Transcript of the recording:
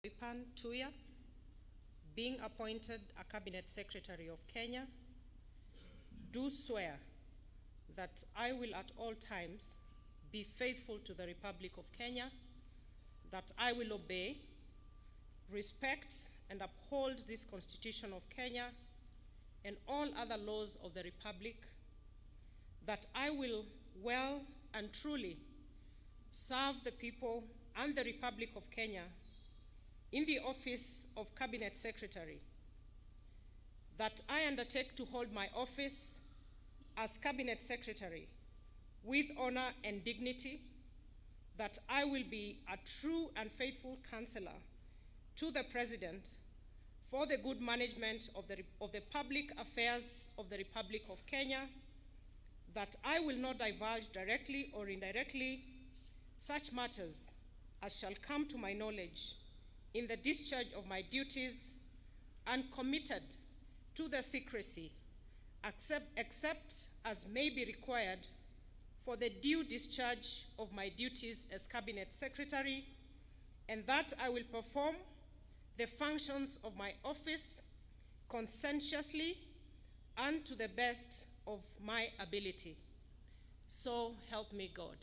Soiban, Tuya, being appointed a Cabinet Secretary of Kenya, do swear that I will at all times be faithful to the Republic of Kenya, that I will obey, respect, and uphold this Constitution of Kenya and all other laws of the Republic, that I will well and truly serve the people and the Republic of Kenya in the office of Cabinet Secretary, that I undertake to hold my office as Cabinet Secretary with honor and dignity, that I will be a true and faithful counselor to the President for the good management of the public affairs of the Republic of Kenya, that I will not divulge directly or indirectly such matters as shall come to my knowledge in the discharge of my duties, and committed to the secrecy except as may be required for the due discharge of my duties as Cabinet Secretary, and that I will perform the functions of my office conscientiously and to the best of my ability. So help me God.